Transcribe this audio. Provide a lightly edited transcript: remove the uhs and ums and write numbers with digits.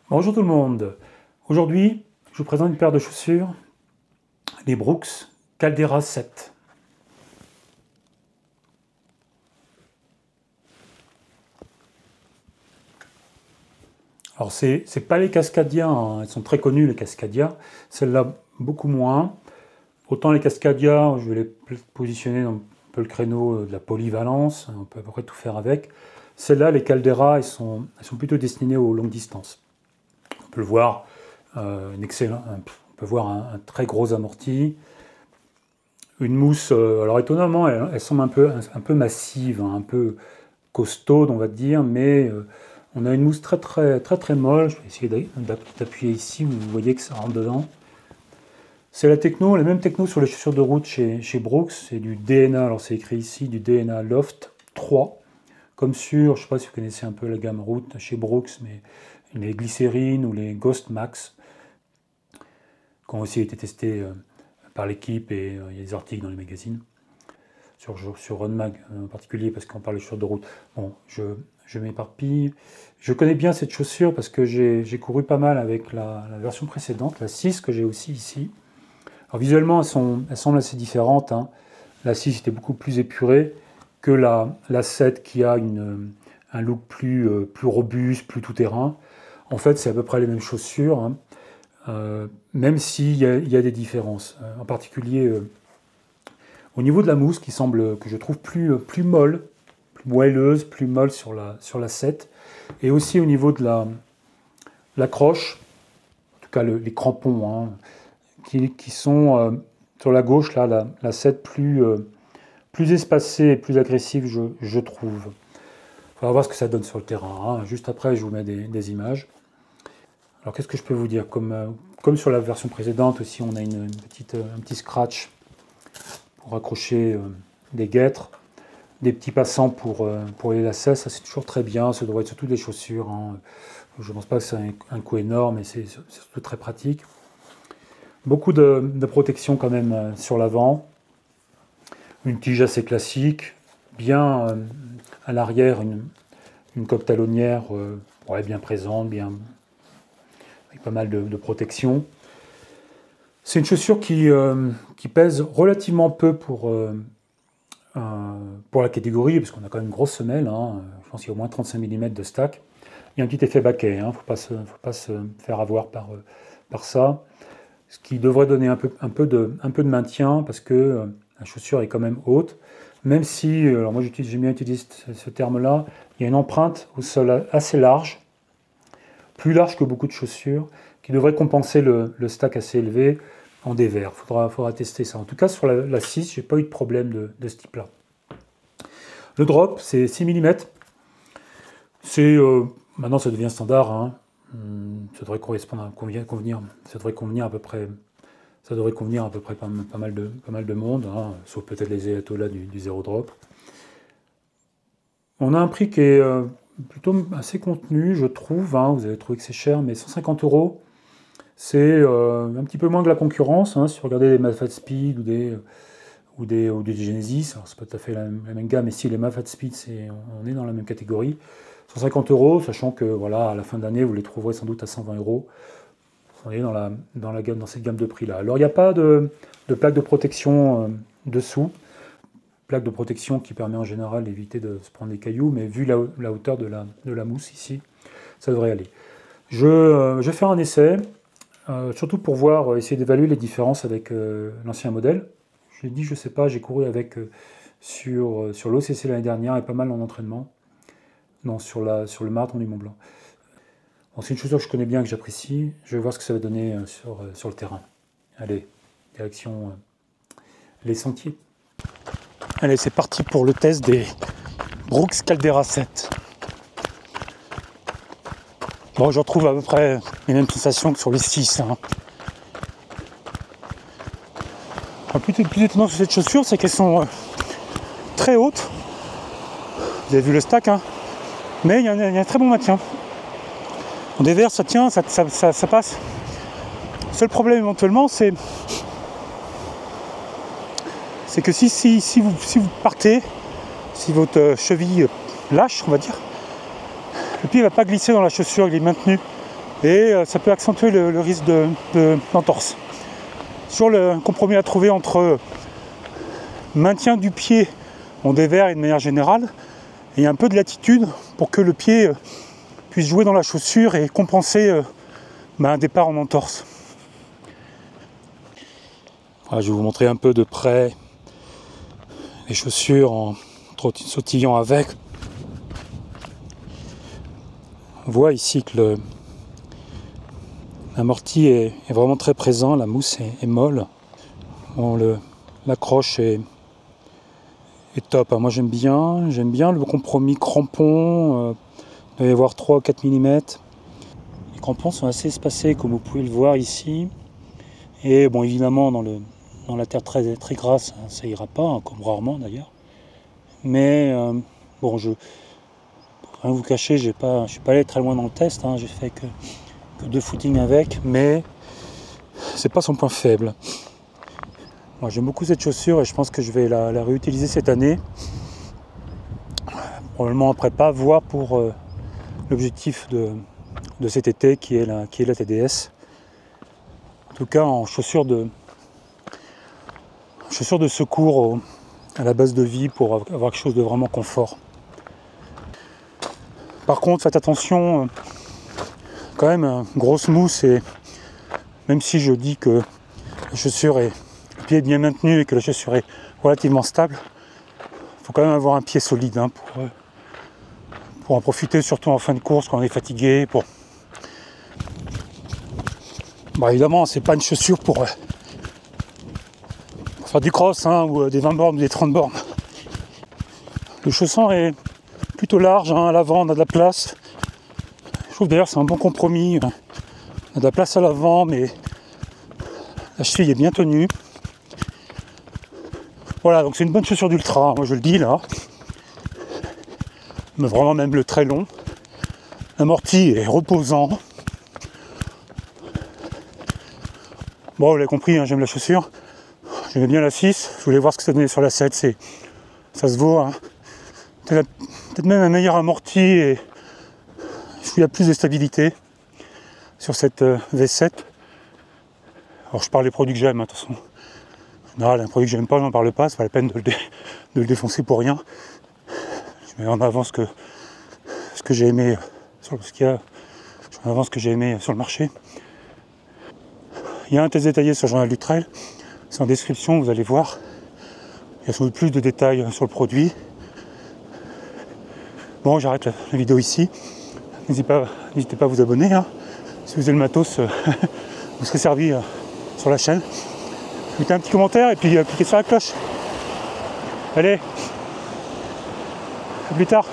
Bonjour tout le monde. Aujourd'hui, je vous présente une paire de chaussures, les Brooks Caldera 7. Alors c'est pas les Cascadia, hein. Elles sont très connues les Cascadia, celles-là beaucoup moins. Autant les Cascadia, je vais les positionner dans un peu le créneau de la polyvalence, on peut à peu près tout faire avec. Celles-là, les Caldera, elles sont plutôt destinées aux longues distances. On peut le voir, on peut voir un très gros amorti, une mousse, alors étonnamment, elle semble un peu massive, hein, un peu costaude, on va dire, mais on a une mousse très molle. Je vais essayer d'appuyer ici, vous voyez que ça rentre dedans. C'est la même techno sur les chaussures de route chez Brooks, c'est du DNA, alors c'est écrit ici, du DNA Loft 3, comme sur, je ne sais pas si vous connaissez un peu la gamme route chez Brooks, mais les glycérines ou les Ghost Max, qui ont aussi été testés par l'équipe, et il y a des articles dans les magazines, sur Runmag en particulier, parce qu'on parle de chaussures de route. Bon, je m'éparpille. Je connais bien cette chaussure parce que j'ai couru pas mal avec la version précédente, la 6, que j'ai aussi ici. Alors visuellement, elles semblent assez différentes, hein. La 6 était beaucoup plus épurée que la 7 qui a un look plus robuste, plus tout-terrain. En fait, c'est à peu près les mêmes chaussures, hein. Même s'il y a des différences. En particulier au niveau de la mousse, qui semble, que je trouve plus molle, plus moelleuse, plus molle sur la 7. Et aussi au niveau de la croche, en tout cas les crampons, hein, qui sont sur la gauche, là, la 7 plus espacée et plus agressive, je trouve. Il faudra voir ce que ça donne sur le terrain, hein. Juste après, je vous mets des images. Alors qu'est-ce que je peux vous dire, comme sur la version précédente aussi, on a un petit scratch pour accrocher des guêtres, des petits passants pour les lacets. Ça c'est toujours très bien, ça devrait être sur toutes les chaussures, hein. Je ne pense pas que c'est un coût énorme, mais c'est surtout très pratique. Beaucoup de protection quand même sur l'avant, une tige assez classique, bien à l'arrière une coque talonnière ouais, bien présente, avec pas mal de protection. C'est une chaussure qui pèse relativement peu pour la catégorie, parce qu'on a quand même une grosse semelle, hein. Je pense qu'il y a au moins 35 mm de stack. Il y a un petit effet baquet, hein. Faut pas se faire avoir par ça. Ce qui devrait donner un peu de maintien, parce que la chaussure est quand même haute. Même si, alors moi j'aime bien utiliser ce terme-là, il y a une empreinte au sol assez large, plus large que beaucoup de chaussures, qui devrait compenser le stack assez élevé en dévers. Il faudra tester ça. En tout cas, sur la 6, je n'ai pas eu de problème de ce type-là. Le drop, c'est 6 mm. Maintenant, ça devient standard, hein. Ça devrait convenir. Ça devrait convenir à peu près. Ça devrait convenir à peu près pas mal de monde, hein, sauf peut-être les ayatollahs du zéro drop. On a un prix qui est plutôt assez contenu, je trouve, hein. Vous allez trouver que c'est cher, mais 150 €. C'est un petit peu moins que la concurrence, hein, si vous regardez les Mafate Speed ou des Genesis. Alors c'est pas tout à fait la même gamme, mais si les Mafate Speed, on est dans la même catégorie. 150 €, sachant que voilà, à la fin d'année, vous les trouverez sans doute à 120 €. On est dans cette gamme de prix là. Alors il n'y a pas de plaque de protection dessous. Plaque de protection qui permet en général d'éviter de se prendre des cailloux, mais vu la hauteur de la mousse ici, ça devrait aller. Je vais faire un essai, surtout pour essayer d'évaluer les différences avec l'ancien modèle. Je dis, je sais pas, j'ai couru avec sur l'OCC l'année dernière et pas mal en entraînement. Non, sur le marathon du Mont Blanc. Bon, c'est une chaussure que je connais bien, que j'apprécie. Je vais voir ce que ça va donner sur le terrain. Allez, direction les sentiers. Allez, c'est parti pour le test des Brooks Caldera 7. Bon, je retrouve à peu près les mêmes sensations que sur les 6, hein. Le plus étonnant sur cette chaussure, c'est qu'elles sont très hautes. Vous avez vu le stack, hein, mais il y a un très bon maintien. En dévers, ça tient, ça passe. Le seul problème éventuellement, c'est que si vous partez, si votre cheville lâche, on va dire, le pied ne va pas glisser dans la chaussure, il est maintenu et ça peut accentuer le risque d'entorse. Sur le compromis à trouver entre maintien du pied en dévers et de manière générale, et un peu de latitude pour que le pied puisse jouer dans la chaussure et compenser un départ en entorse. Voilà, je vais vous montrer un peu de près les chaussures en sautillant avec. On voit ici que l'amorti est vraiment très présent, la mousse est molle. Bon, l'accroche est top, hein. Moi j'aime bien le compromis crampon, il doit y avoir 3 ou 4 mm. Les crampons sont assez espacés comme vous pouvez le voir ici. Et bon, évidemment dans la terre très, très grasse, ça ira pas, hein, comme rarement d'ailleurs. Mais bon, pour rien vous cacher, je suis pas allé très loin dans le test, hein. J'ai fait que 2 footings avec, mais c'est pas son point faible. Moi, j'aime beaucoup cette chaussure et je pense que je vais la réutiliser cette année. Probablement après pas, voire pour l'objectif de cet été qui est la TDS. En tout cas en chaussures de secours à la base de vie pour avoir quelque chose de vraiment confort. Par contre, faites attention, quand même, grosse mousse, et même si je dis que la chaussure le pied est bien maintenu et que la chaussure est relativement stable, il faut quand même avoir un pied solide, hein, pour en profiter, surtout en fin de course quand on est fatigué. Évidemment, c'est pas une chaussure pour faire du cross, hein, ou des 20 bornes ou des 30 bornes. Le chausson est plutôt large, hein, à l'avant on a de la place. Je trouve d'ailleurs c'est un bon compromis. On a de la place à l'avant, mais la cheville est bien tenue. Voilà, donc c'est une bonne chaussure d'ultra, moi je le dis là. Mais vraiment même le très long. L'amorti est reposant. Bon, vous l'avez compris, hein, j'aime la chaussure. J'aimais bien la 6. Je voulais voir ce que ça donnait sur la 7. Ça se vaut. Hein. Peut-être même un meilleur amorti et il y a plus de stabilité sur cette V7. Alors je parle des produits que j'aime, hein, de toute façon. En général, un produit que j'aime pas, j'en parle pas, c'est pas la peine de le défoncer pour rien. Je mets en avant ce que j'ai aimé sur le marché. Il y a un test détaillé sur le journal du trail, c'est en description, vous allez voir. Il y a sans doute plus de détails sur le produit. Bon, j'arrête la vidéo ici. N'hésitez pas à vous abonner, hein. Si vous avez le matos, vous serez servi sur la chaîne. Mettez un petit commentaire et puis cliquez sur la cloche. Allez, à plus tard.